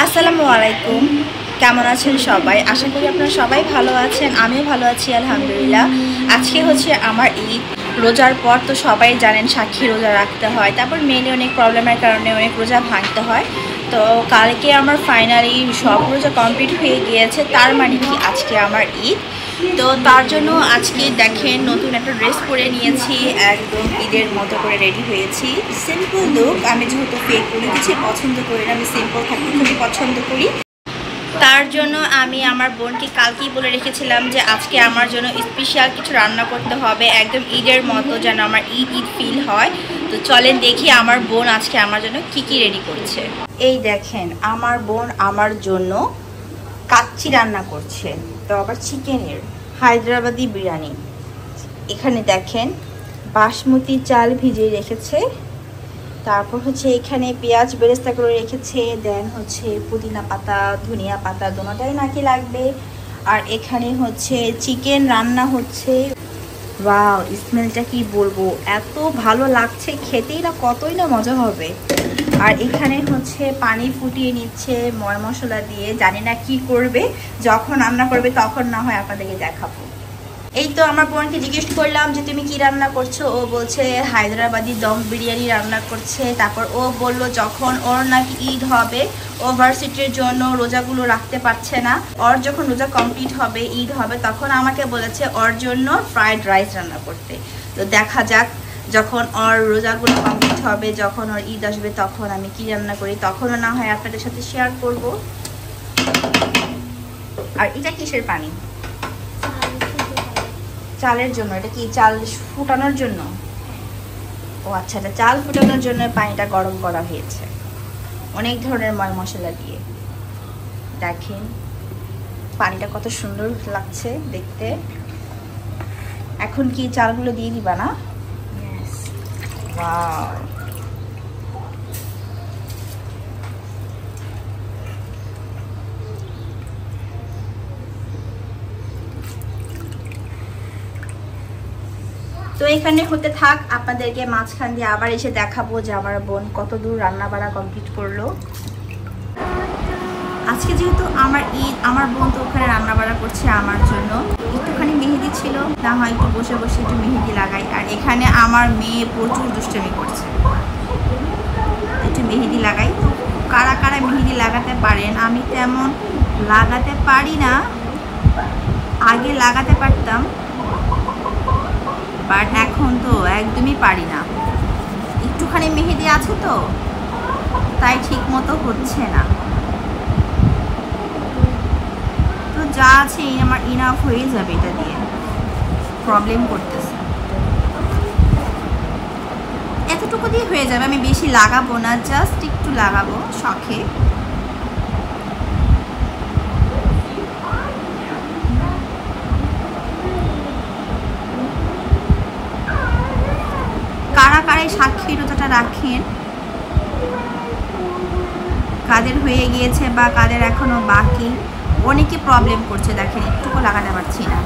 আসসালামু আলাইকুম। কেমন আছেন সবাই? আশা করি আপনারা সবাই ভালো আছেন। আমিও ভালো আছি আলহামদুলিল্লাহ। আজকে হচ্ছে আমার ঈদ। রোজার পর তো সবাই জানেন সাক্ষী রোজা রাখতে হয়, তারপর মেনে অনেক প্রবলেমের কারণে অনেক রোজা ভাঙতে হয়। তো কালকে আমার ফাইনালি সব রোজা কমপ্লিট হয়ে গিয়েছে, তার মানে কি আজকে আমার ঈদ। তো তার জন্য আজকে দেখেন নতুন একটা ড্রেস পরে নিয়েছি, একদম ঈদের মতো করে রেডি হয়েছি। সিম্পল লুক, আমি যেহেতু ফেক কোনো কিছু পছন্দ করি না, আমি সিম্পল থাকতে খুবই পছন্দ করি। তার জন্য আমি আমার বোনকে কালকেই বলে রেখেছিলাম যে আজকে আমার জন্য স্পেশাল কিছু রান্না করতে হবে, একদম ঈদের মতো, যেন আমার ঈদ ঈদ ফিল হয়। তো চলেন দেখি আমার বোন আজকে আমার জন্য কি কি রেডি করছে। এই দেখেন আমার বোন আমার জন্য কাচ্চি রান্না করছে, তো আবার চিকেনের হায়দ্রাবাদি বিরিয়ানি। এখানে দেখেন বাসমতি চাল ভিজিয়ে রেখেছে, তারপর হচ্ছে এখানে পেঁয়াজ বেরেস্তা করে রেখেছে, দেন হচ্ছে পুদিনা পাতা ধনিয়া পাতা দুটোটাই নাকি লাগবে। আর এখানে হচ্ছে চিকেন রান্না হচ্ছে। ওয়াও, স্মেলটা কি বলবো, এত ভালো লাগছে, খেতেই না কতই না মজা হবে। আর এখানে হচ্ছে পানি ফুটিয়ে নিচ্ছে ময় মশলা দিয়ে, জানি না কি করবে, যখন রান্না করবে তখন না হয় আপনাদেরকে দেখাবো। এই তো আমার বোনকে জিজ্ঞেস করলাম যে তুমি কি রান্না করছো, ও বলছে হায়দ্রাবাদি দম বিরিয়ানি রান্না করছে। তারপর ও বলল যখন ওর নাকি ঈদ হবে, ও ভার্সিটির জন্য রোজাগুলো রাখতে পারছে না, ওর যখন রোজা কমপ্লিট হবে ঈদ হবে তখন আমাকে বলেছে ওর জন্য ফ্রাইড রাইস রান্না করতে। তো দেখা যাক যখন ওর রোজাগুলো কমপ্লিট হবে, যখন ওর ঈদ আসবে তখন আমি কি রান্না করি, তখনও না হয় আপনাদের সাথে শেয়ার করব। আর এটা কিসের পানি? চালের জন্য। এটা কি চাল ফুটানোর জন্য? ও আচ্ছা, এটা চাল ফুটানোর জন্য পানিটা গরম করা হয়েছে অনেক ধরনের ময় মশলা দিয়ে। দেখেন পানিটা কত সুন্দর লাগছে দেখতে। এখন কি চালগুলো দিয়ে দিবা না? ওয়াও, তো এখানে হতে থাক, আপনাদেরকে মাঝখান দিয়ে আবার এসে দেখাবো যে আমার বোন কত দূর রান্না বাড়া কমপ্লিট করলো। আজকে যেহেতু আমার ঈদ, আমার বোন তো ওখানে রান্না বাড়া করছে আমার জন্য। একটুখানি মেহেদি ছিল, না হয় একটু বসে বসে একটু মেহেদি লাগাই। আর এখানে আমার মেয়ে প্রচুর দুষ্টামি করছে, একটু মেহেদি লাগাই। তো কারা কারা মেহেদি লাগাতে পারেন? আমি তেমন লাগাতে পারি না, আগে লাগাতে পারতাম, বাট এখন তো একদমই পারি না। একটুখানি মেহেদি আছে তো, তাই ঠিক মতো হচ্ছে না। তো যা আছে আমার ইনাফ হয়ে যাবে, এটা দিয়ে প্রবলেম করতেছে। এতটুকু দিয়ে হয়ে যাবে, আমি বেশি লাগাবো না, জাস্ট একটু লাগাবো শখে। কারা কারা সাক্ষী রোজাটা রাখেন, কাদের হয়ে গিয়েছে বা কাদের এখনো বাকি, অনেকে প্রবলেম করছে। দেখেন একটুকু লাগাতে পারছি না,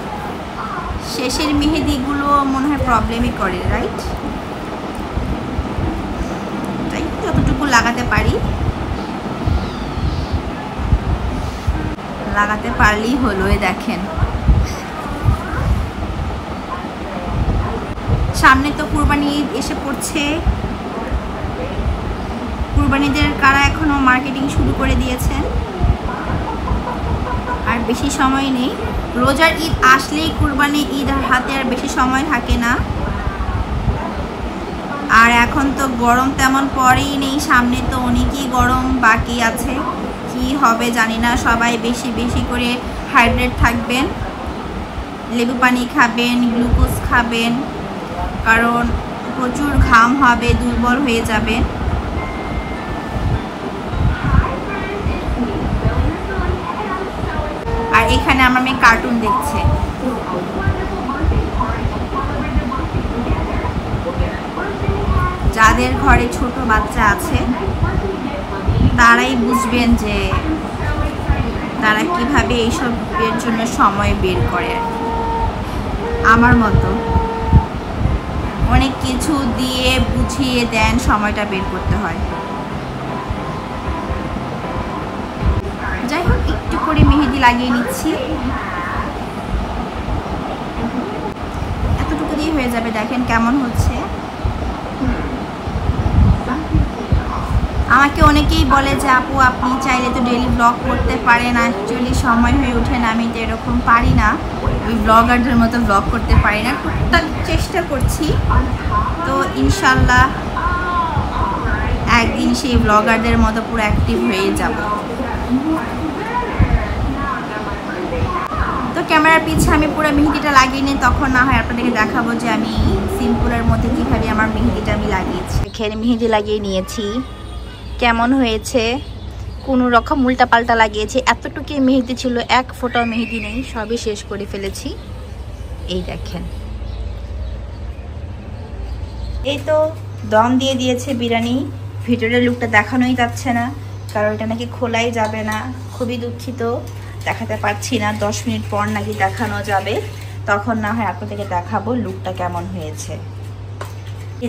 শেষের মেহেদিগুলো মনে হয় প্রবলেমই করে, রাইট? তাই যতটুকু লাগাতে পারি, লাগাতে পারলেই হলো। দেখেন সামনে তো কুরবানি ঈদ এসে পড়ছে। কুরবানিদের কারা এখনো মার্কেটিং শুরু করে দিয়েছেন, আর বেশি সময় নেই। রোজার ঈদ আসলেই কুরবানি ঈদ হাতে আর বেশি সময় থাকে না। আর এখন তো গরম তেমন পরেই নেই, সামনে তো অনেকই গরম বাকি আছে, কি হবে জানি না। সবাই বেশি বেশি করে হাইড্রেট থাকবেন, লেবু পানি খাবেন, গ্লুকোজ খাবেন, কারণ প্রচুর ঘাম হবে, দুর্বল হয়ে যাবেন। আর এখানে আমার মেয়ে কার্টুন দেখছে। যাদের ঘরে ছোট বাচ্চা আছে তারাই বুঝবেন যে তারা কিভাবে এইসবের জন্য সময় বের করে। আমার মতো অনেক কিছু দিয়ে বুঝিয়ে দেন, সময়টা বের করতে হয়। লাগিয়ে নিচ্ছি। এতটুকু দিয়ে হয়ে যাবে। দেখেন কেমন হচ্ছে। আমাকে অনেকেই বলে যে আপু আপনি চাইলে তো ডেইলি ব্লগ করতে পারেন, অ্যাকচুয়ালি সময় হয়ে ওঠে না, আমি তো এরকম পারি না, ওই ব্লগারদের মতো ব্লগ করতে পারি না, টুকটাক চেষ্টা করছি। তো ইনশাল্লাহ একদিন সেই ব্লগারদের মতো পুরো অ্যাক্টিভ হয়ে যাব। তো ক্যামেরার পিছে আমি পুরো মেহেদিটা লাগিয়ে নিই, তখন না হয় আপনাদেরকে দেখাবো যে আমি সিম্পলের মধ্যে কীভাবে আমার মেহেদিটা আমি লাগিয়েছি। এখানে মেহেদি লাগিয়ে নিয়েছি, কেমন হয়েছে, কোনো রকম উল্টা পাল্টা লাগিয়েছি। এতটুকুই মেহেদি ছিল, এক ফোঁটাও মেহেদি নেই, সবই শেষ করে ফেলেছি। এই দেখেন, এই তো দম দিয়ে দিয়েছে বিরিয়ানি। ভিতরের লুকটা দেখানোই যাচ্ছে না, কারণ এটা নাকি খোলাই যাবে না। খুবই দুঃখিত, দেখাতে পারছি না। 10 মিনিট পর নাকি দেখানো যাবে, তখন না হয় আপনাদেরকে দেখাবো লুকটা কেমন হয়েছে।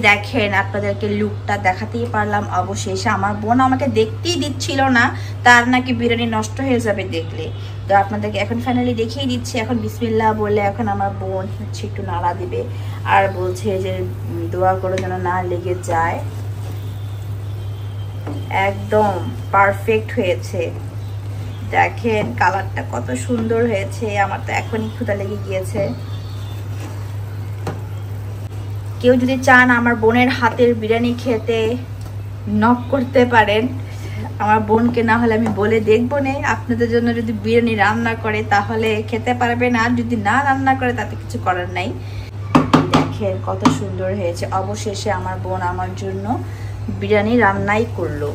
দেখেন, আপনাদেরকে লুকটা দেখাতেই পারলাম অবশেষে। আমার বোন আমাকে দেখতেই দিচ্ছিল না, তার নাকি বিরিয়ানি নষ্ট হয়ে যাবে দেখলে। তো আপনাদেরকে এখন ফাইনালি দেখিয়ে দিচ্ছি। এখন বিসমিল্লাহ বলে এখন আমার বোন হচ্ছে একটু নাড়া দিবে, আর বলছে যে দোয়া করো যেন না লেগে যায়। একদম পারফেক্ট হয়েছে। দেখেন কালারটা কত সুন্দর হয়েছে। আমার তো এখনই ক্ষুধা লেগে গিয়েছে। কেউ যদি চান আমার বোনের হাতের বিরিয়ানি খেতে, নক করতে পারেন। আমার বোনকে না হলে আমি বলে দেখবো না, আপনাদের জন্য যদি বিরিয়ানি রান্না করে তাহলে খেতে পারবেন, আর যদি না রান্না করে তাতে কিছু করার নাই। দেখেন কত সুন্দর হয়েছে। অবশেষে আমার বোন আমার জন্য বিরিয়ানি রান্নাই করলো।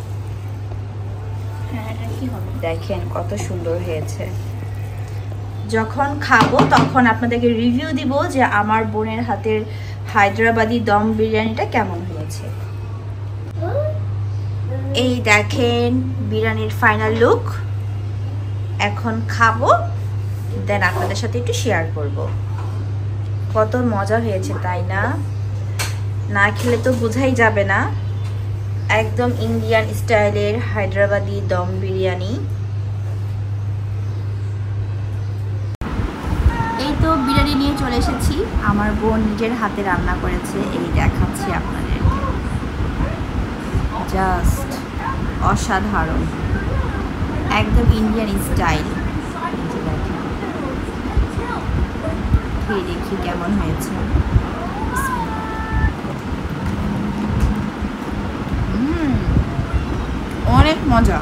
দেখেন কত সুন্দর হয়েছে। যখন খাবো তখন আপনাদেরকে রিভিউ দিব যে আমার বোনের হাতের হায়দ্রাবাদি দম বিরিয়ানিটা কেমন হয়েছে। এই দেখেন বিরিয়ানির ফাইনাল লুক। এখন খাবো, দেন আপনাদের সাথে একটু শেয়ার করব। কত মজা হয়েছে তাই না? না খেলে তো বোঝাই যাবে না। একদম ইন্ডিয়ান স্টাইলের হায়দ্রাবাদি দম বিরিয়ানি। এই তো বিরিয়ানি নিয়ে চলে এসেছি। আমার বোন নিজের হাতে রান্না করেছে, এই দেখাচ্ছি আপনাদেরকে। জাস্ট অসাধারণ, একদম ইন্ডিয়ান স্টাইল। খেয়ে দেখি কেমন হয়েছে। অনেক মজা।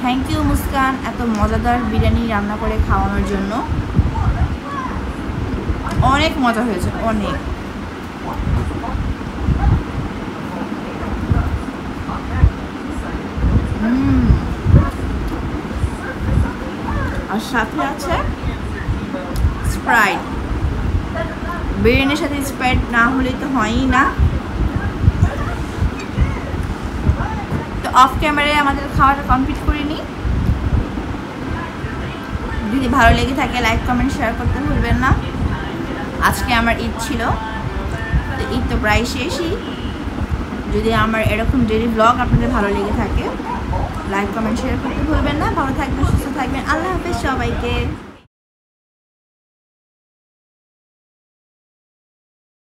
থ্যাংক ইউ মুস্কান, এত মজাদার বিরিয়ানি রান্না করে খাওয়ানোর জন্য। অনেক মজা হয়েছে, অনেক। আর সাথে আছে স্প্রাইট। বিরিয়ানির সাথে স্প্রাইট না হলে তো হয়ই না। তো অফ ক্যামেরায় আমাদের খাওয়াটা কমপ্লিট করে নিই। যদি ভালো লেগে থাকে লাইক কমেন্ট শেয়ার করতে ভুলবেন না। আজকে আমার ঈদ ছিল, তো ঈদ তো প্রায় শেষই। যদি আমার এরকম ডেইলি ব্লগ আপনাদের ভালো লেগে থাকে লাইক কমেন্ট শেয়ার করতে ভুলবেন না। ভালো থাকবেন, সুস্থ থাকবেন। আল্লাহ হাফেজ সবাইকে।